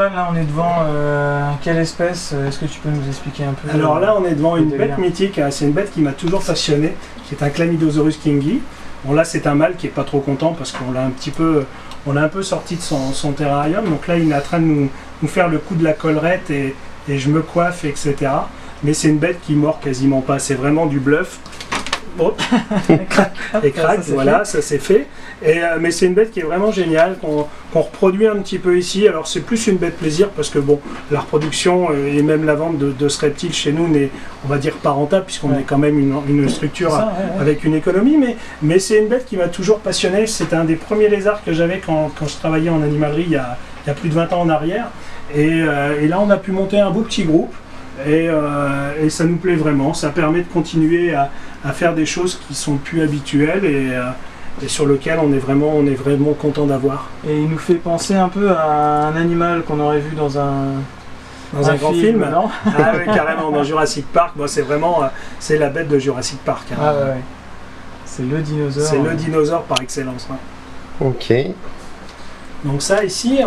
cheval, là on est devant quelle espèce? Est-ce que tu peux nous expliquer un peu? Alors là on est devant une bête mythique, c'est une bête qui m'a toujours passionné, qui est un Chlamydosaurus kingi. Bon là c'est un mâle qui est pas trop content parce qu'on l'a un peu sorti de son terrarium, donc là il est en train de nous faire le coup de la collerette et je me coiffe, etc. Mais c'est une bête qui mord quasiment pas, c'est vraiment du bluff. Hop. Et crac, voilà, ça c'est fait. Mais c'est une bête qui est vraiment géniale, qu'on reproduit un petit peu ici. Alors c'est plus une bête plaisir parce que bon, la reproduction et même la vente de ce reptile chez nous n'est, on va dire, pas rentable puisqu'on est quand même une structure avec une économie. Mais c'est une bête qui m'a toujours passionné. C'est un des premiers lézards que j'avais quand je travaillais en animalerie il y a plus de 20 ans en arrière. Et là on a pu monter un beau petit groupe. Et ça nous plaît vraiment, ça permet de continuer à faire des choses qui sont plus habituelles et sur lesquelles on est vraiment content d'avoir. Et il nous fait penser un peu à un animal qu'on aurait vu dans un grand film. Non Ah oui, carrément, dans Jurassic Park, bon, c'est la bête de Jurassic Park. Hein. Ah ouais. C'est le dinosaure. C'est le dinosaure par excellence. Ouais. Ok. Donc ça ici,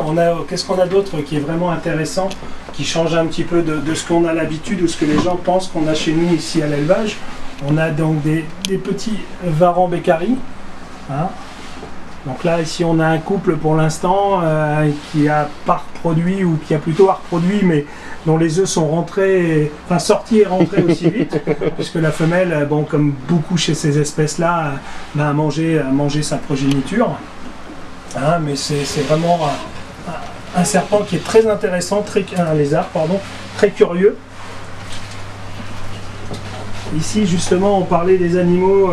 qu'est-ce qu'on a d'autre qui est vraiment intéressant, qui change un petit peu de ce qu'on a l'habitude ou ce que les gens pensent qu'on a chez nous ici à l'élevage. On a donc des petits varans bécaris. Hein. Donc là ici on a un couple pour l'instant qui a pas reproduit ou qui a plutôt reproduit mais dont les œufs sont sortis et rentrés aussi vite puisque la femelle, bon, comme beaucoup chez ces espèces là, a mangé sa progéniture. Hein, mais c'est vraiment un serpent qui est très intéressant, un lézard, pardon, très curieux. Ici, justement, on parlait des animaux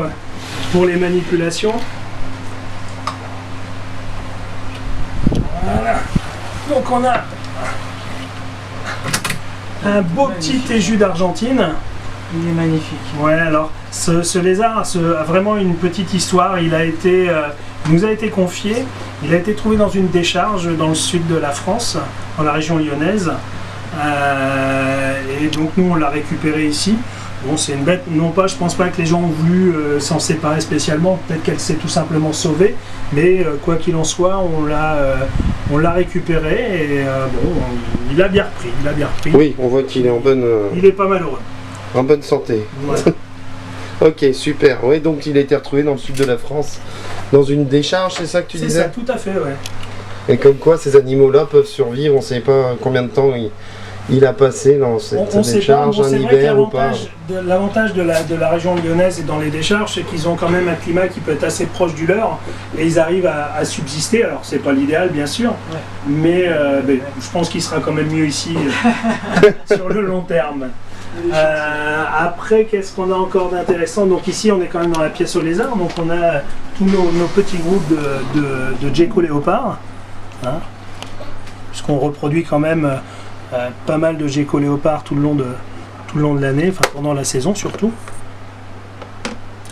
pour les manipulations. Voilà. Donc on a un beau petit téju d'Argentine. Il est magnifique. Ouais, alors ce lézard a vraiment une petite histoire. Il nous a été confié. Il a été trouvé dans une décharge dans le sud de la France, dans la région lyonnaise. Et donc nous on l'a récupéré ici. Bon, c'est une bête, non pas, je pense pas que les gens ont voulu s'en séparer spécialement. Peut-être qu'elle s'est tout simplement sauvée. Mais quoi qu'il en soit, on l'a récupéré et bon, il a bien repris. Oui, on voit qu'il est en bonne. Il est pas malheureux. En bonne santé. Ouais. Ok, super. Oui, donc il a été retrouvé dans le sud de la France, dans une décharge, c'est ça que tu disais? C'est ça, tout à fait, ouais. Et comme quoi ces animaux-là peuvent survivre, on ne sait pas combien de temps il a passé dans cette décharge, un hiver ou pas. L'avantage de la région lyonnaise et dans les décharges, c'est qu'ils ont quand même un climat qui peut être assez proche du leur et ils arrivent à subsister. Alors c'est pas l'idéal bien sûr, ouais. Mais je pense qu'il sera quand même mieux ici sur le long terme. Après, qu'est-ce qu'on a encore d'intéressant? Donc ici on est quand même dans la pièce aux lézards, donc on a tous nos petits groupes de gecko léopards, hein, puisqu'on reproduit quand même pas mal de gecko léopards tout le long de l'année, enfin pendant la saison surtout.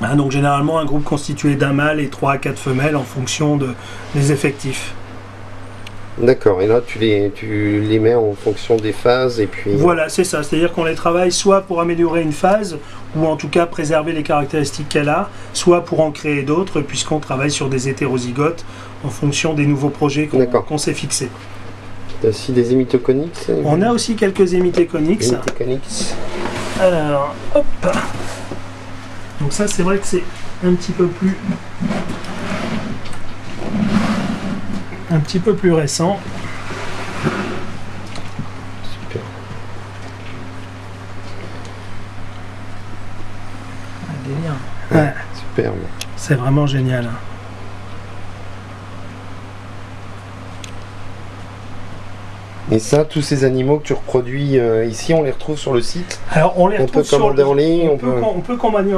Hein, donc généralement un groupe constitué d'un mâle et 3 à 4 femelles en fonction des effectifs. D'accord, et là tu les mets en fonction des phases et puis... Voilà, c'est ça, c'est-à-dire qu'on les travaille soit pour améliorer une phase, ou en tout cas préserver les caractéristiques qu'elle a, soit pour en créer d'autres, puisqu'on travaille sur des hétérozygotes en fonction des nouveaux projets qu'on s'est fixés. Tu as aussi des hémitoconix? On a aussi quelques hémitéconix. Alors, hop. Donc ça, c'est vrai que c'est un petit peu plus récent. Super. Un délire. Ouais. Superbe. C'est vraiment génial. Et ça, tous ces animaux que tu reproduis ici, on les retrouve sur le site? Alors on les retrouve peut commander en ligne, on peut commander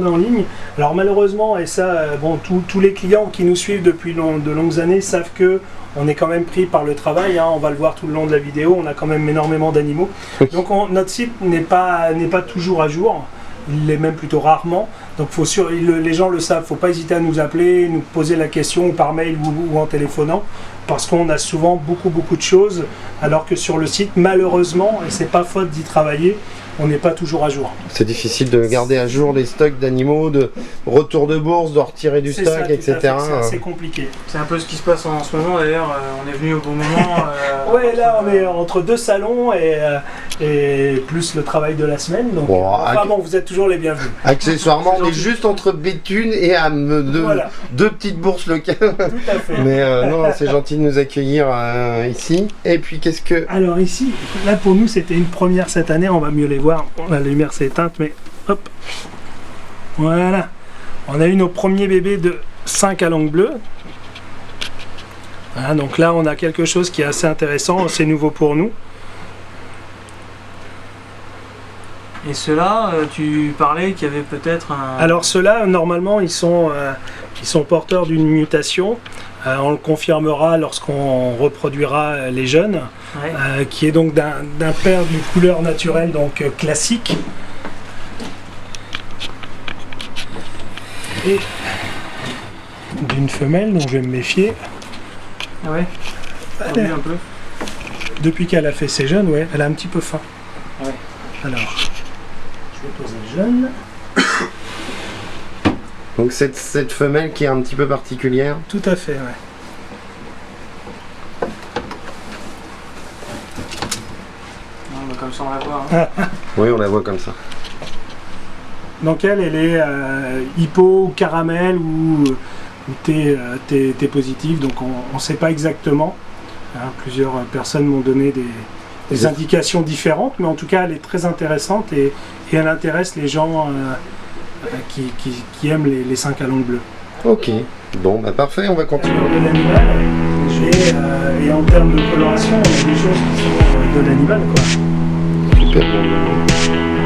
en ligne. Alors malheureusement, et ça, bon, tous les clients qui nous suivent depuis de longues années savent que on est quand même pris par le travail, hein, on va le voir tout le long de la vidéo, on a quand même énormément d'animaux. Donc notre site n'est pas toujours à jour. Il l'est même plutôt rarement, donc les gens le savent, il ne faut pas hésiter à nous appeler, nous poser la question par mail ou en téléphonant, parce qu'on a souvent beaucoup de choses, alors que sur le site, malheureusement, et c'est pas faute d'y travailler, on n'est pas toujours à jour. C'est difficile de garder à jour les stocks d'animaux, de retour de bourse, de retirer du stock, etc. C'est assez compliqué. C'est un peu ce qui se passe en ce moment d'ailleurs, on est venu au bon moment. Ouais, là on est entre 2 salons et plus le travail de la semaine, donc bon, vous êtes toujours les bienvenus. Accessoirement, on est juste entre Béthune et deux petites bourses locales. Tout à fait. Mais non, c'est gentil de nous accueillir ici. Et puis qu'est-ce que... Alors ici, là pour nous c'était une première cette année, on va mieux les voir. La lumière s'est éteinte, mais hop, voilà, on a eu nos premiers bébés de 5 à langue bleue. Voilà, donc là on a quelque chose qui est assez intéressant, c'est nouveau pour nous. Et ceux-là, tu parlais qu'il y avait peut-être un... Alors ceux-là, normalement, ils sont porteurs d'une mutation. On le confirmera lorsqu'on reproduira les jeunes, ouais. Qui est donc d'un père d'une couleur naturelle, donc classique. Et d'une femelle dont je vais me méfier. Ah ouais. Un peu. Depuis qu'elle a fait ses jeunes, ouais, elle a un petit peu faim. Ouais. Alors, je vais poser le jeune. Donc cette femelle qui est un petit peu particulière. Tout à fait, ouais. Non, mais comme ça on la voit. Hein. Oui, on la voit comme ça. Donc elle est hypo, caramel ou T positif, donc on ne sait pas exactement. Hein, plusieurs personnes m'ont donné des indications différentes, mais en tout cas elle est très intéressante et elle intéresse les gens qui aiment les 5 à langue bleue. Ok, bon bah parfait, on va continuer. De l'animal, et en termes de coloration, on a des choses qui sont de l'animal, quoi. Super bon.